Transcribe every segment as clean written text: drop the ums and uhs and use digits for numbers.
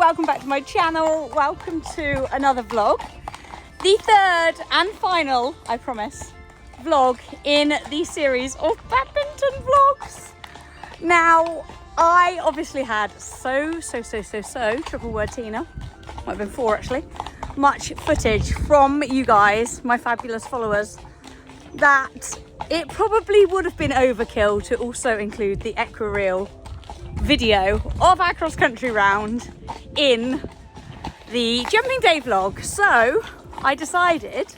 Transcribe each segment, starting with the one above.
welcome back to my channel. Welcome to another vlog. The third and final, I promise, vlog in the series of badminton vlogs. Now, I obviously had so, triple word Tina, might have been 4 actually, much footage from you guys, my fabulous followers, that it probably would have been overkill to also include the Equireel video of our cross country round in the jumping day vlog. So I decided,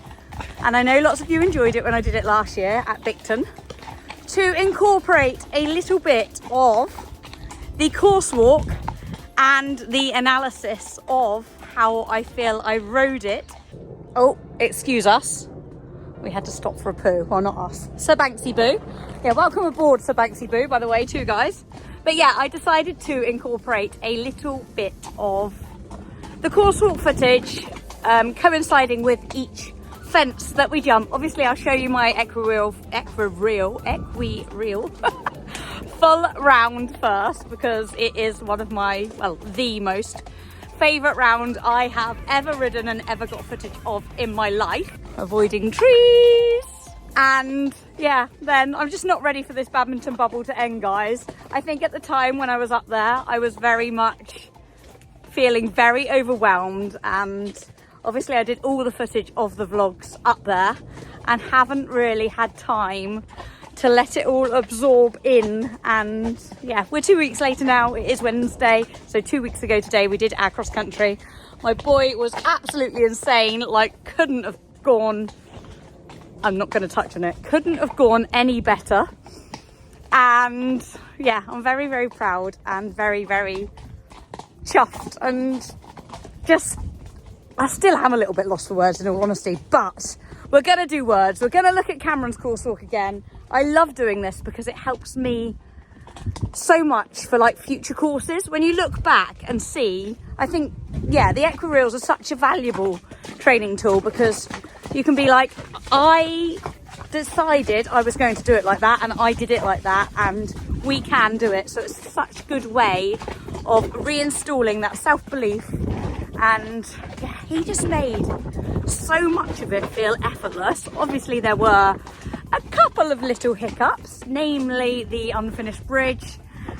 and I know lots of you enjoyed it when I did it last year at Bicton, to incorporate a little bit of the course walk and the analysis of how I feel I rode it. Oh, excuse us. We had to stop for a poo. Well, not us. Sir Banksy Boo. Yeah, welcome aboard, Sir Banksy Boo, by the way, too, guys. But yeah, I decided to incorporate a little bit of the course walk footage coinciding with each fence that we jump. Obviously, I'll show you my Equireel full round first, because it is one of my, well, the most favourite round I have ever ridden and ever got footage of in my life. Avoiding trees. And yeah, then I'm just not ready for this badminton bubble to end, guys. I think at the time when I was up there, I was very much feeling very overwhelmed, and obviously I did all the footage of the vlogs up there and haven't really had time to let it all absorb in. And yeah, we're 2 weeks later now. It is Wednesday, so 2 weeks ago today we did our cross country. My boy was absolutely insane, like couldn't have gone, I'm not going to touch on it, couldn't have gone any better. And yeah, I'm very proud and very chuffed, and just, I still am a little bit lost for words in all honesty, but we're going to do words. We're going to look at Cameron's course walk again. I love doing this because it helps me so much for like future courses. When you look back and see, I think, yeah, the Equireels are such a valuable training tool, because you can be like, I decided I was going to do it like that and I did it like that, and we can do it. So it's such a good way of reinstalling that self-belief. And yeah, he just made so much of it feel effortless. Obviously there were a couple of little hiccups, namely the unfinished bridge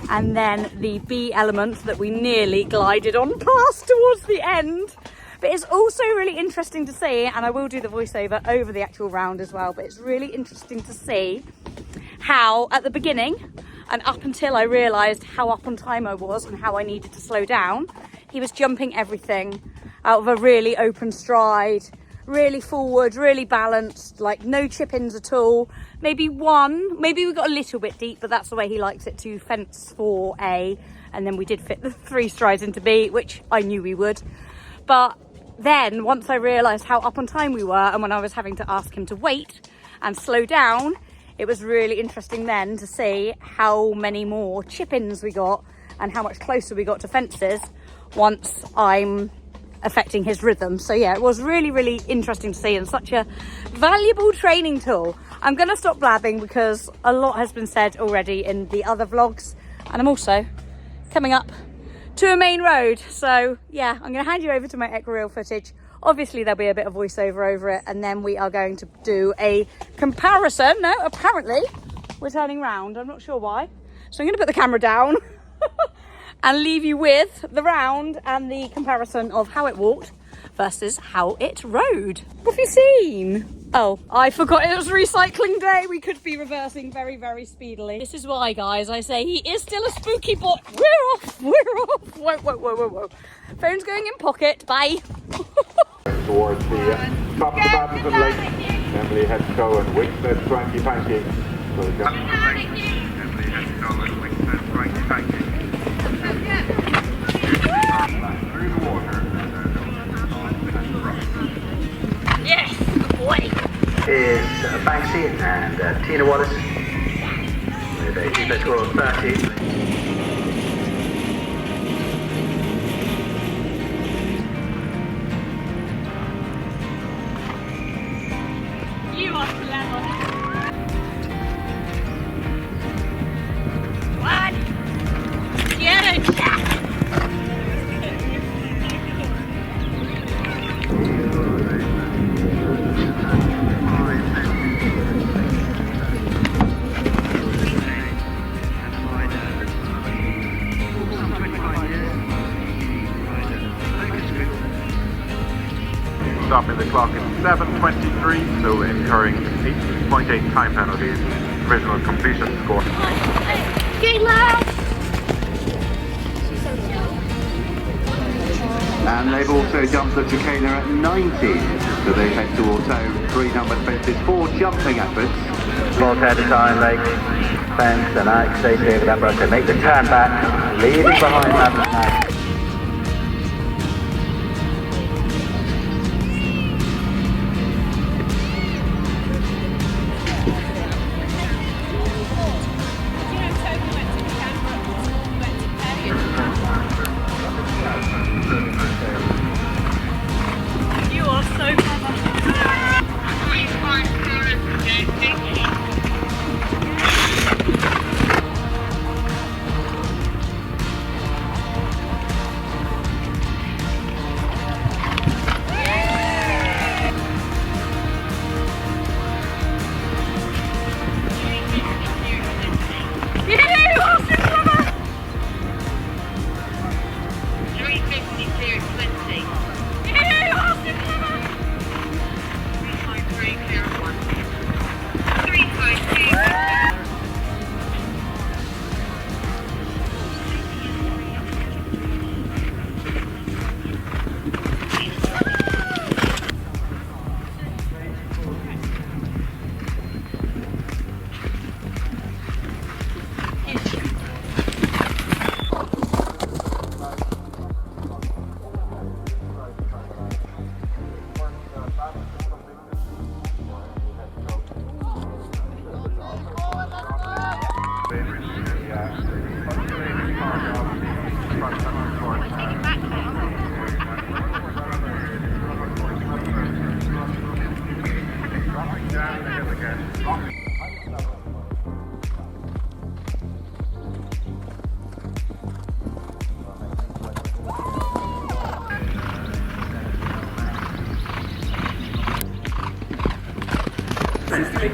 and then the B element that we nearly glided on past towards the end. But it's also really interesting to see, and I will do the voiceover over the actual round as well, but it's really interesting to see how at the beginning and up until I realised how up on time I was and how I needed to slow down, he was jumping everything out of a really open stride, really forward, really balanced, like no chip-ins at all. Maybe one, maybe we got a little bit deep, but that's the way he likes it, to fence for A, and then we did fit the 3 strides into B, which I knew we would. But then once I realised how up on time we were, and when I was having to ask him to wait and slow down, it was really interesting then to see how many more chip-ins we got and how much closer we got to fences once I'm affecting his rhythm. So yeah, it was really interesting to see, and such a valuable training tool. I'm going to stop blabbing because a lot has been said already in the other vlogs, and I'm also coming up to a main road. So yeah, I'm going to hand you over to my Equireel footage. Obviously there'll be a bit of voiceover over it, and then we are going to do a comparison. No, apparently we're turning round, I'm not sure why. So I'm going to put the camera down and leave you with the round and the comparison of how it walked versus how it rode. What have you seen? Oh, I forgot it was recycling day. We could be reversing very speedily. This is why, guys, I say he is still a spooky boy. We're off. Whoa. Phone's going in pocket. Bye. Towards the top of the badminton lake. Emily head to go and wing set 2020. Emily head to go and wing set 2020. Through the water. Yes, boy. Is Banksy and Tina Wallace with a defense score of 30. You are clever. One. Get it. stop in the clock is 7:23, so incurring 8.8 time penalties. Provisional completion score. Good lad! And they've also jumped the Chicana at 90, so they head towards home. 3 numbered fences, 4 jumping efforts. Voltaire design leg, fence, and Ike stays here with that brush. They make the turn back, leaving behind that. You are so clever.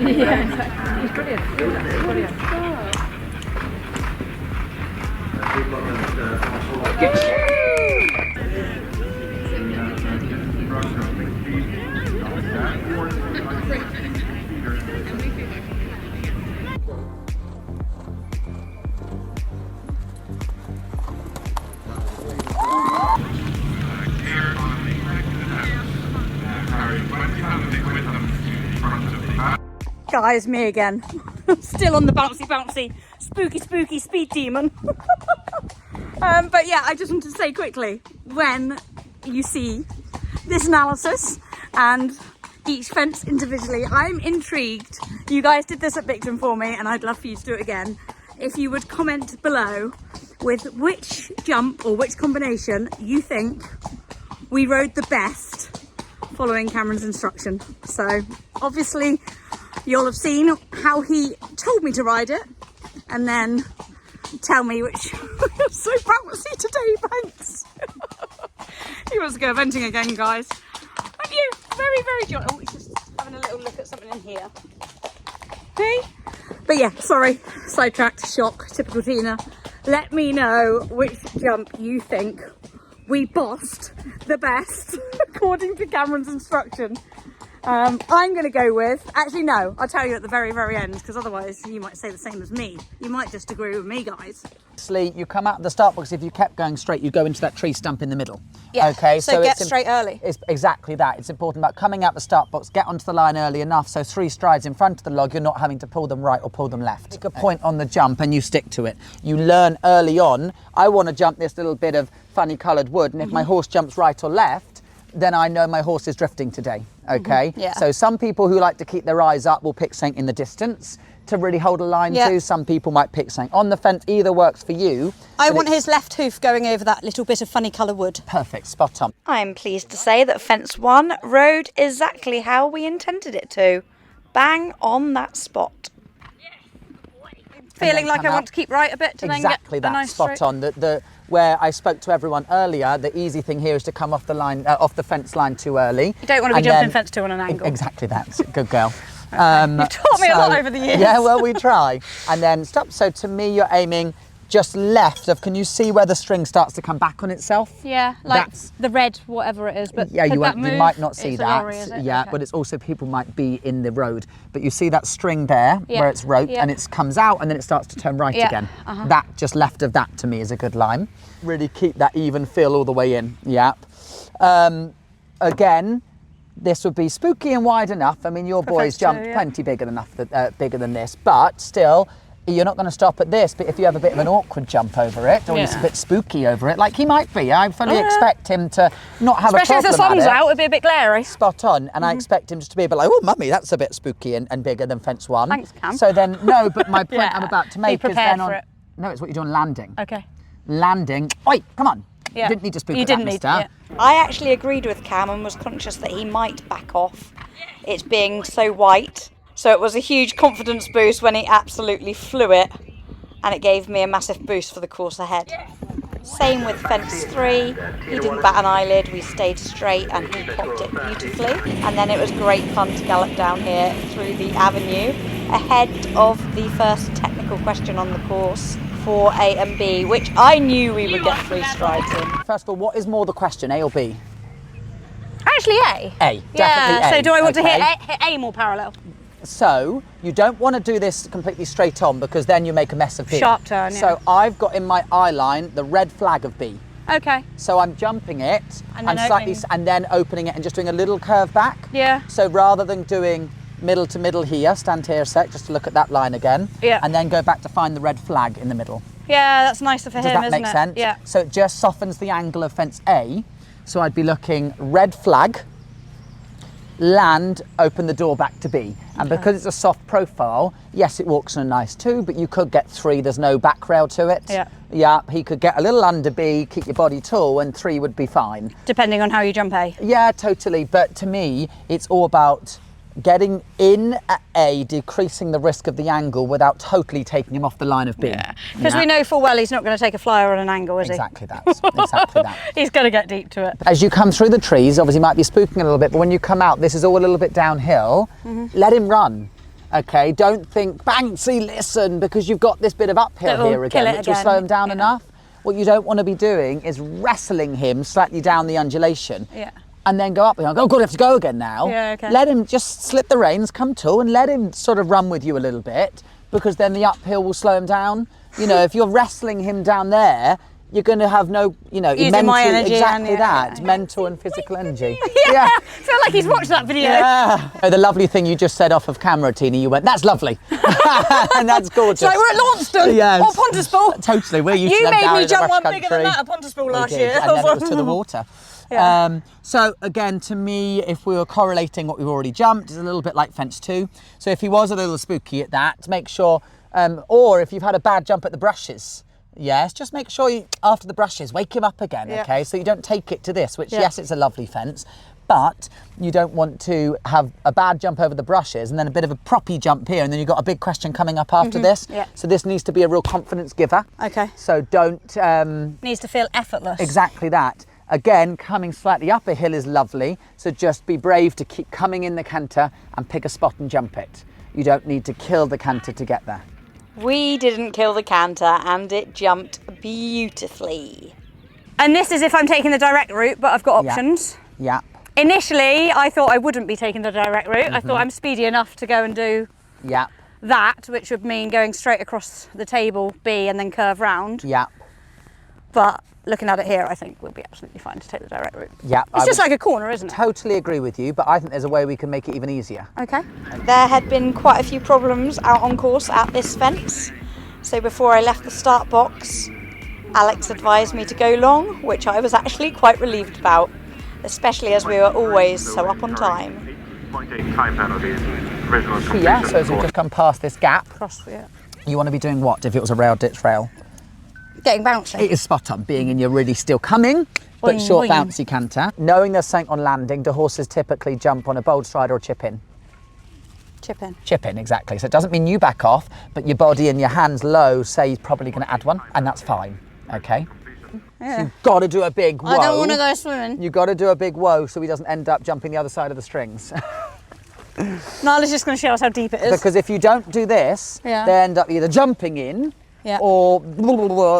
Yeah, exactly. He's brilliant. Brilliant. Guys, me again. Still on the bouncy, spooky speed demon. But yeah, I just want to say quickly, when you see this analysis and each fence individually, I'm intrigued. You guys did this at Bicton for me, and I'd love for you to do it again. If you would comment below with which jump or which combination you think we rode the best following Cameron's instruction. So obviously you'll have seen how he told me to ride it, and then tell me which. I'm so bouncy today, thanks. He wants to go venting again, guys. Aren't you very jolly? Oh, he's just having a little look at something in here. Okay, but yeah, sorry, sidetracked, shock, typical Tina. Let me know which jump you think we bossed the best according to Cameron's instruction. I'm going to go with, actually no, I'll tell you at the very end, because otherwise you might say the same as me. You might just agree with me, guys. You come out of the start box, if you kept going straight, you go into that tree stump in the middle. Yeah, okay, so get straight early. It's exactly that. It's important about coming out the start box, get onto the line early enough, so 3 strides in front of the log, you're not having to pull them right or pull them left. Take a point on the jump and you stick to it. You learn early on, I want to jump this little bit of funny coloured wood, and if my horse jumps right or left, then I know my horse is drifting today, okay? Yeah. So some people who like to keep their eyes up will pick something in the distance to really hold a line to. Some people might pick something on the fence. Either works for you. I want his left hoof going over that little bit of funny colour wood. Perfect, spot on. I'm pleased to say that fence 1 rode exactly how we intended it to. Bang on that spot. Feeling like I want to keep right a bit to exactly then get that, a nice spot stroke. on. Where I spoke to everyone earlier, the easy thing here is to come off the line, off the fence line too early. You don't want to be jumping fence 2 on an angle. Exactly that. Good girl. You've taught me a lot over the years. Yeah, well, we try. And then stop. So to me, you're aiming just left of, can you see where the string starts to come back on itself? Yeah, like That's, the red, whatever it is. But yeah, you might not see it's that. A lorry, is it? Yeah, Okay. but it's also people might be in the road. But you see that string there where it's roped and it comes out and then it starts to turn right again. That just left of that to me is a good line. Really keep that even feel all the way in. Yeah. Again, this would be spooky and wide enough. I mean, your boys jump plenty bigger than this, but still, you're not going to stop at this. But if you have a bit of an awkward jump over it, or it's a bit spooky over it, like he might be, I fully expect him to not have Especially a problem. if the sun's out, it'd be a bit glary. Spot on, and I expect him just to be a bit like, oh, mummy, that's a bit spooky and bigger than fence one. Thanks, Cam. So then, no, but my point I'm about to make be is then prepared for it. No, it's what you're doing landing. Okay. Landing. Oi, come on. Yeah. You didn't need to spook You at that, didn't need mister. to. I actually agreed with Cam and was conscious that he might back off. It's being so white. So it was a huge confidence boost when he absolutely flew it. And it gave me a massive boost for the course ahead. Same with fence 3. He didn't bat an eyelid. We stayed straight and he popped it beautifully. And then it was great fun to gallop down here through the avenue ahead of the first technical question on the course for A and B, which I knew we would get 3 strides in. First of all, what is more the question, A or B? Actually, A. A, definitely A. So do I want to Okay. hit A more parallel? So you don't want to do this completely straight on because then you make a mess of B. Sharp turn, yeah. So I've got in my eye line the red flag of B. Okay. So I'm jumping it And then and then opening it and just doing a little curve back. Yeah. So rather than doing middle to middle here, stand here a sec just to look at that line again. Yeah. And then go back to find the red flag in the middle. Yeah, that's nicer for Does him, that isn't make it? sense? Yeah. So it just softens the angle of fence A. So I'd be looking red flag, land, open the door back to B. And because it's a soft profile, yes, it walks on a nice 2, but you could get 3, there's no back rail to it. Yeah. Yeah, he could get a little under B, keep your body tall, and 3 would be fine. Depending on how you jump A. Yeah, totally. But to me, it's all about getting in at A, decreasing the risk of the angle without totally taking him off the line of B. Yeah. Because we know full well he's not going to take a flyer on an angle, is Exactly that. Exactly that. He's going to get deep to it. As you come through the trees, obviously you might be spooking a little bit, but when you come out, this is all a little bit downhill. Let him run. Okay, don't think, Banksy, listen, because you've got this bit of uphill That'll here kill again, it which will again. slow him down Yeah. enough. What you don't want to be doing is wrestling him slightly down the undulation. Yeah. And then go up and go, oh God, I have to go again now. Yeah, okay. Let him just slip the reins, come to, and let him sort of run with you a little bit, because then the uphill will slow him down. You know, if you're wrestling him down there, you're going to have no, Using mental, my energy exactly and, that, mental and physical energy. Yeah. I feel like he's watched that video. Yeah. Oh, the lovely thing you just said off of camera, Tina, you went, that's lovely. And that's gorgeous. So we're at Launceston Yes. or Pontuspool. Totally. We're used to You them made down me in the jump Rush one bigger than country. that at Pontuspool We last did, year. And then it was to the water. Yeah. So again, to me, if we were correlating what we've already jumped, it's a little bit like fence 2. So if he was a little spooky at that, make sure, or if you've had a bad jump at the brushes, yes, just make sure you, after the brushes, wake him up again, okay? So you don't take it to this, which yes, it's a lovely fence, but you don't want to have a bad jump over the brushes and then a bit of a proppy jump here, and then you've got a big question coming up after this. Yeah. So this needs to be a real confidence giver. Okay. So don't... Needs to feel effortless. Exactly that. Again, coming slightly up a hill is lovely, so just be brave to keep coming in the canter and pick a spot and jump it. You don't need to kill the canter to get there. We didn't kill the canter and it jumped beautifully. And this is if I'm taking the direct route, but I've got options. Yeah. Initially, I thought I wouldn't be taking the direct route. I thought I'm speedy enough to go and do Yeah. that, which would mean going straight across the table B and then curve round. Yeah. But looking at it here, I think we'll be absolutely fine to take the direct route. Yeah. It's just like a corner, isn't it? Totally agree with you, but I think there's a way we can make it even easier. Okay. There had been quite a few problems out on course at this fence. So before I left the start box, Alex advised me to go long, which I was actually quite relieved about, especially as we were always so up on time. 0.8 time penalties. Original completion Yeah, so as we for- just come past this gap, Cross, yeah. you want to be doing what if it was a rail ditch rail? Getting bouncy. It is spot on, being in your really still coming, but Boing, short boing. bouncy canter. Knowing there's something on landing, do horses typically jump on a bold stride or chip in? Chip in. Chip in, exactly. So it doesn't mean you back off, but your body and your hands low say he's probably going to add one, and that's fine, okay? Yeah. So you've got to do a big whoa. I don't want to go swimming. You've got to do a big whoa so he doesn't end up jumping the other side of the strings. Nala's just going to show us how deep it is. Because if you don't do this, Yeah. they end up either jumping in or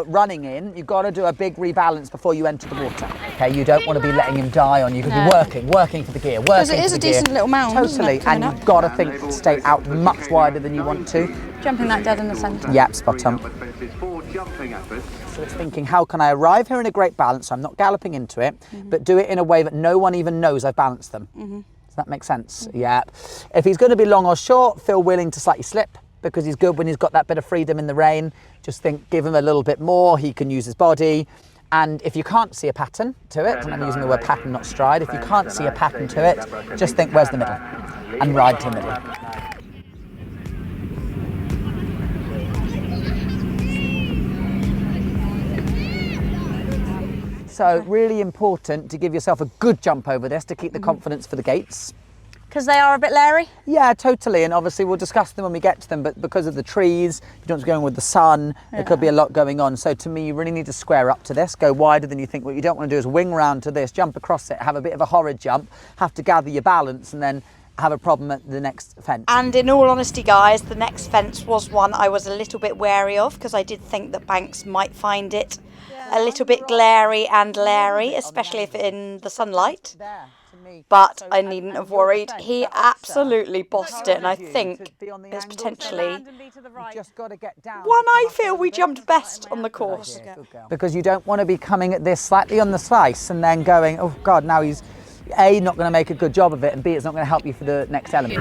running in, you've got to do a big rebalance before you enter the water. Okay, you don't want to be letting him die on you. You've got to be working for the gear, Because it is a decent little mound. Totally, and you've got to think to stay out much wider than you want to. Jumping that dead in the centre. Yep, spot on. So it's thinking, how can I arrive here in a great balance? So I'm not galloping into it, but do it in a way that no one even knows I've balanced them. Does that make sense? Yeah. If he's going to be long or short, feel willing to slightly slip, because he's good when he's got that bit of freedom in the rein. Just think, give him a little bit more, he can use his body. And if you can't see a pattern to it, and I'm using the word pattern, not stride, if you can't see a pattern to it, just think, where's the middle? And ride to the middle. So really important to give yourself a good jump over this to keep the confidence for the gates. Because they are a bit leery? Yeah, totally. And obviously we'll discuss them when we get to them, but because of the trees, you don't want to go in with the sun, there could be a lot going on. So to me, you really need to square up to this, go wider than you think. What you don't want to do is wing round to this, jump across it, have a bit of a horrid jump, have to gather your balance, and then have a problem at the next fence. And in all honesty, guys, the next fence was one I was a little bit wary of, because I did think that Banks might find it a little bit glary and leery, especially if in the sunlight. But I needn't have worried. He absolutely bossed it, and I think it's potentially one I feel we jumped best on the course. Because you don't want to be coming at this slightly on the slice and then going, oh God, now he's A, not going to make a good job of it, and B, it's not going to help you for the next element.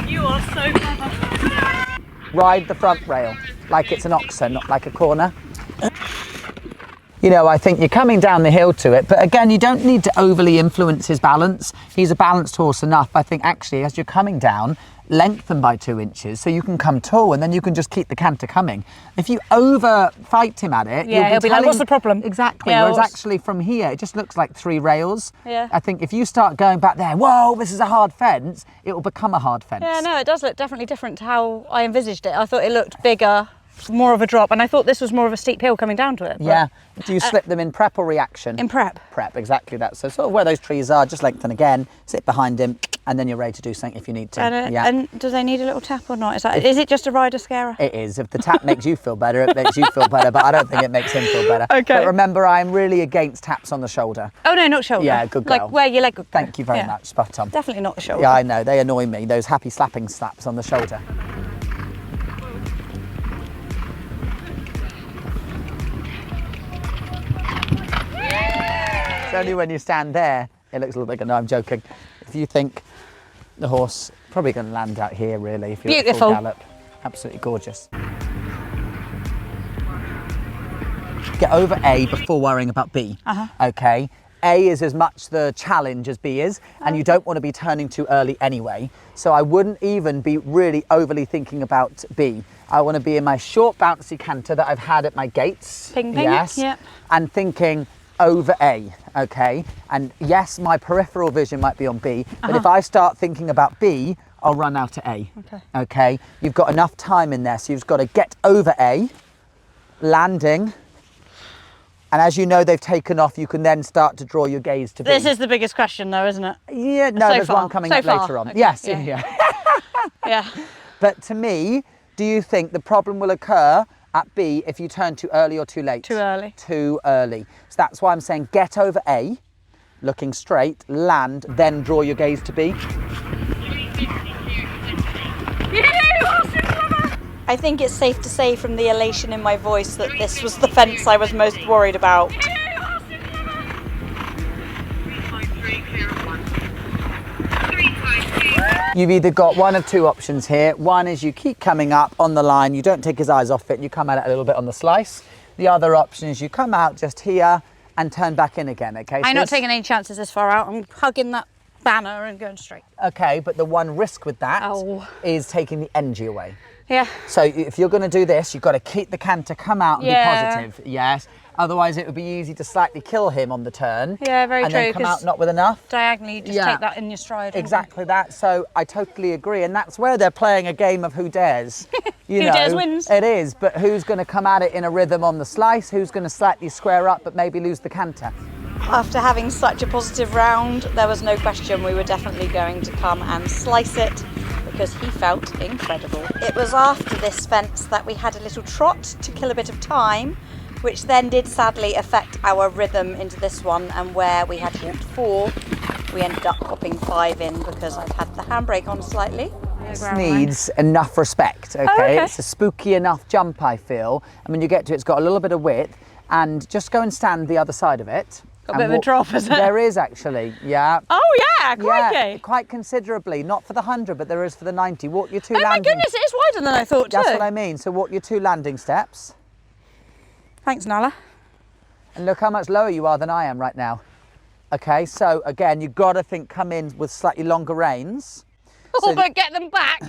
You are so clever. Ride the front rail like it's an oxen, not like a corner. You know, I think you're coming down the hill to it, but again, you don't need to overly influence his balance. He's a balanced horse enough. I think actually, as you're coming down, lengthen by 2 inches so you can come tall, and then you can just keep the canter coming. If you over fight him at it, he'll be like, what's the problem? Exactly. Yeah, whereas actually from here, it just looks like 3 rails. Yeah. I think if you start going back there, whoa, this is a hard fence, it will become a hard fence. Yeah, no, it does look definitely different to how I envisaged it. I thought it looked bigger, more of a drop, and I thought this was more of a steep hill coming down to it. Yeah. Do you slip them in prep or reaction? In prep. Prep, exactly that. So sort of where those trees are, just lengthen again, sit behind him, and then you're ready to do something if you need to. And do they need a little tap or not? Is it just a rider scarer? It is. If the tap makes you feel better, it makes you feel better, but I don't think it makes him feel better. Okay. But remember, I'm really against taps on the shoulder. Oh no, not shoulder. Yeah, good girl. Like where your leg would go. Thank you very much, spot on. Definitely not the shoulder. Yeah, I know, they annoy me, those happy slapping slaps on the shoulder. It's only when you stand there, it looks a little bigger. No, I'm joking. If you think the horse probably going to land out here, really, if you're at full gallop. Absolutely gorgeous. Get over A before worrying about B. Okay. A is as much the challenge as B is, and you don't want to be turning too early anyway. So I wouldn't even be really overly thinking about B. I want to be in my short bouncy canter that I've had at my gates. Ping, ping. Yes. Yep. And thinking over A, okay? And yes, my peripheral vision might be on B, but if I start thinking about B, I'll run out to A. Okay? You've got enough time in there, so you've got to get over A, landing, and as you know they've taken off, you can then start to draw your gaze to B. This is the biggest question though, isn't it? Yeah, no, there's one coming up later on. Okay. Yes, yeah. yeah. But to me, do you think the problem will occur at B if you turn too early or too late? Too early. Too early. So that's why I'm saying get over A, looking straight, land, then draw your gaze to B. I think it's safe to say from the elation in my voice that this was the fence I was most worried about. You've either got one of 2 options here. One is you keep coming up on the line, you don't take his eyes off it, and you come at it a little bit on the slice. The other option is you come out just here and turn back in again, okay? I'm not taking any chances this far out. I'm hugging that banner and going straight. Okay, but the one risk with that is taking the energy away. Yeah. So if you're going to do this, you've got to keep the canter, come out and be positive. Yes. Otherwise, it would be easy to slightly kill him on the turn. Yeah, very and true. And then come out not with enough. Diagonally, you just take that in your stride. Exactly that. So I totally agree. And that's where they're playing a game of who dares. Who dares wins. It is. But who's going to come at it in a rhythm on the slice? Who's going to slightly square up but maybe lose the canter? After having such a positive round, there was no question we were definitely going to come and slice it. because he felt incredible. It was after this fence that we had a little trot to kill a bit of time, which then did sadly affect our rhythm into this one, and where we had walked 4, we ended up popping 5 in because I've had the handbrake on slightly. This needs enough respect, okay? Oh, okay? It's a spooky enough jump, I feel. And when you get to it, it's got a little bit of width, and just go and stand the other side of it. Got a bit of a drop, is it? There is actually, yeah. Oh yeah, crikey. Yeah, quite considerably. Not for the 100, but there is for the 90. Walk your 2 Oh my landing. goodness, it is wider than I thought too. That's what I mean. So walk your 2 landing steps. Thanks, Nala. And look how much lower you are than I am right now. Okay, so again, you've got to think come in with slightly longer reins. Oh, So- but get them back.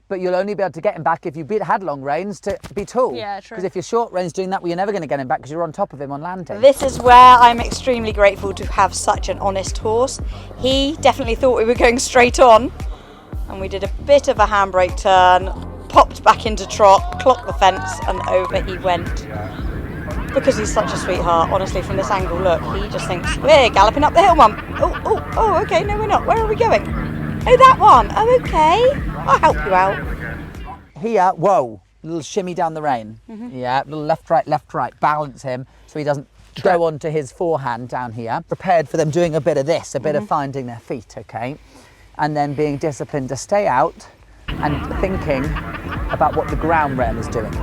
But you'll only be able to get him back if you had long reins to be tall. Yeah, true. Because if you're short reins doing that, well, you're never going to get him back because you're on top of him on landing. This is where I'm extremely grateful to have such an honest horse. He definitely thought we were going straight on, and we did a bit of a handbrake turn, popped back into trot, clocked the fence, and over he went. Because he's such a sweetheart, honestly, from this angle, look, he just thinks, we're galloping up the hill, Mum. Oh, okay, no we're not. Where are we going? Oh, that one. Oh, okay. I'll help you out. Here, whoa, little shimmy down the rein. Yeah, little left, right, balance him so he doesn't go onto his forehand down here. Prepared for them doing a bit of this, a bit of finding their feet, okay? And then being disciplined to stay out and thinking about what the ground rail is doing,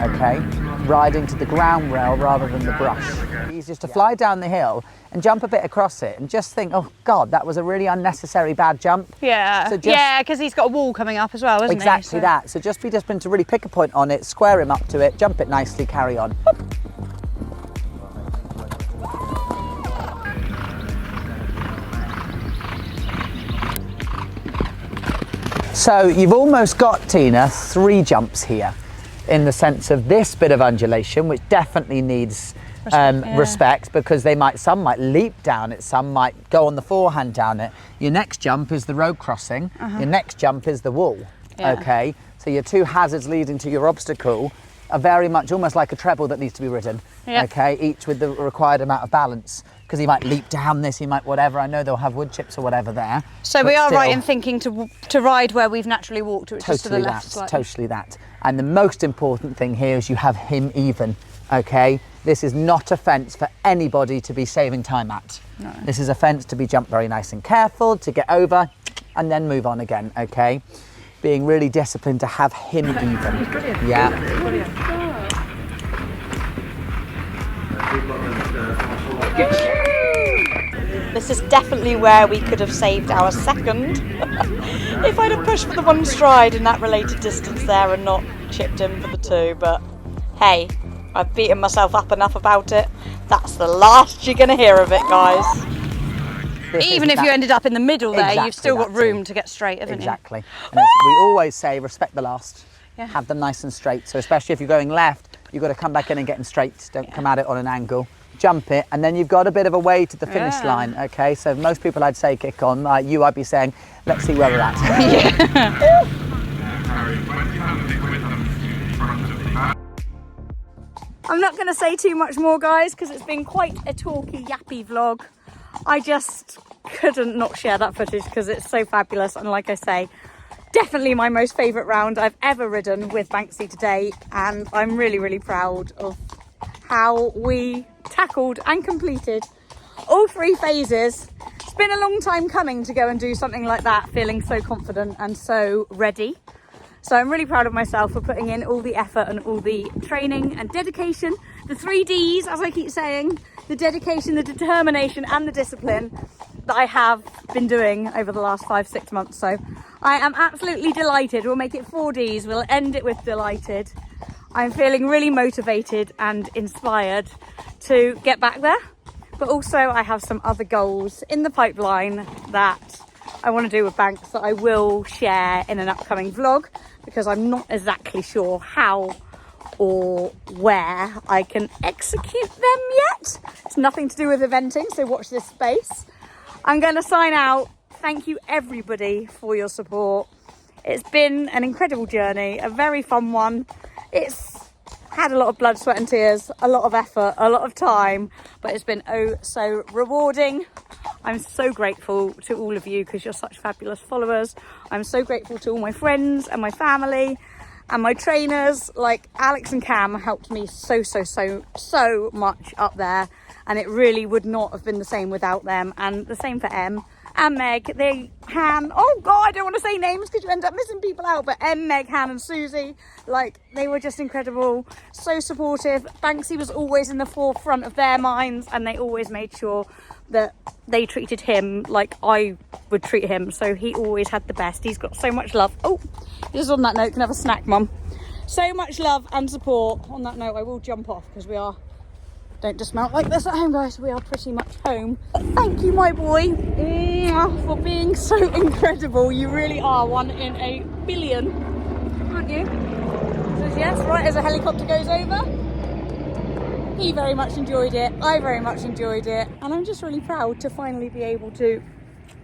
okay? Riding to the ground rail rather than the brush. It's just to fly down the hill and jump a bit across it and just think, oh God, that was a really unnecessary bad jump. Yeah, So just- yeah, because he's got a wall coming up as well, isn't Exactly he? that. So just be disciplined to really pick a point on it, square him up to it, jump it nicely, carry on. So you've almost got, Tina, 3 jumps here in the sense of this bit of undulation, which definitely needs respect because some might leap down it, some might go on the forehand down it. Your next jump is the road crossing, your next jump is the wall, okay? So your 2 hazards leading to your obstacle are very much almost like a treble that needs to be ridden, okay? Each with the required amount of balance. Because he might leap down this, he might whatever. I know they'll have wood chips or whatever there. So we are right in thinking to ride where we've naturally walked, which is to the Totally left that, slightly. totally that. And the most important thing here is you have him even, okay? This is not a fence for anybody to be saving time at. No. This is a fence to be jumped very nice and careful, to get over and then move on again, okay? Being really disciplined to have him even. Yeah. This is definitely where we could have saved our second if I'd have pushed for the 1 stride in that related distance there and not chipped in for the 2, but hey, I've beaten myself up enough about it. That's the last you're going to hear of it, guys. Even if you ended up in the middle there, Exactly you've still got that, room Tim. to get straight, haven't Exactly. And as we always say, respect the last. Yeah. Have them nice and straight. So especially if you're going left, you've got to come back in and get them straight. Don't come at it on an angle. Jump it, and then you've got a bit of a way to the finish line, okay? So most people I'd say kick on. I'd be saying, let's see where we're at. I'm not going to say too much more, guys, because it's been quite a talky, yappy vlog. I just couldn't not share that footage because it's so fabulous. And like I say, definitely my most favourite round I've ever ridden with Banksy to date. And I'm really, really proud of how we tackled and completed all 3 phases. It's been a long time coming to go and do something like that, feeling so confident and so ready. So I'm really proud of myself for putting in all the effort and all the training and dedication. The 3 Ds, as I keep saying, the dedication, the determination and the discipline that I have been doing over the last 5-6 months. So I am absolutely delighted. We'll make it 4 Ds. We'll end it with delighted. I'm feeling really motivated and inspired to get back there. But also I have some other goals in the pipeline that I want to do with Banks that I will share in an upcoming vlog, because I'm not exactly sure how or where I can execute them yet. It's nothing to do with eventing, so watch this space. I'm going to sign out. Thank you everybody for your support. It's been an incredible journey, a very fun one. It's had a lot of blood, sweat and tears, a lot of effort, a lot of time, but it's been oh so rewarding. I'm so grateful to all of you because you're such fabulous followers. I'm so grateful to all my friends and my family and my trainers. Like Alex and Cam helped me so much up there, and it really would not have been the same without them. And the same for Em and Meg. Oh God, I don't want to say names because you end up missing people out, but Em, Meg, Han and Susie, like they were just incredible, so supportive. Banksy was always in the forefront of their minds, and they always made sure that they treated him like I would treat him, so he always had the best. He's got so much love. Oh, just on that note, can have a snack, Mum. So much love and support. On that note, I will jump off because we are, don't dismount like this at home, guys. We are pretty much home. Thank you, my boy, for being so incredible. You really are one in a billion, aren't you? Says yes, right as a helicopter goes over. He very much enjoyed it. I very much enjoyed it. And I'm just really proud to finally be able to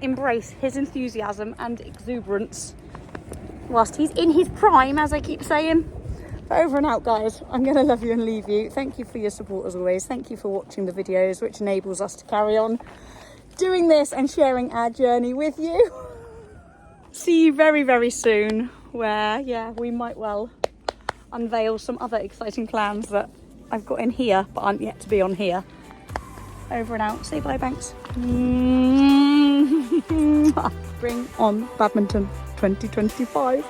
embrace his enthusiasm and exuberance whilst he's in his prime, as I keep saying. But over and out, guys, I'm going to love you and leave you. Thank you for your support as always. Thank you for watching the videos, which enables us to carry on doing this and sharing our journey with you. See you very soon, where, yeah, we might well unveil some other exciting plans that I've got in here, but aren't yet to be on here. Over and out. Say bye, Banks. Bring on Badminton 2025.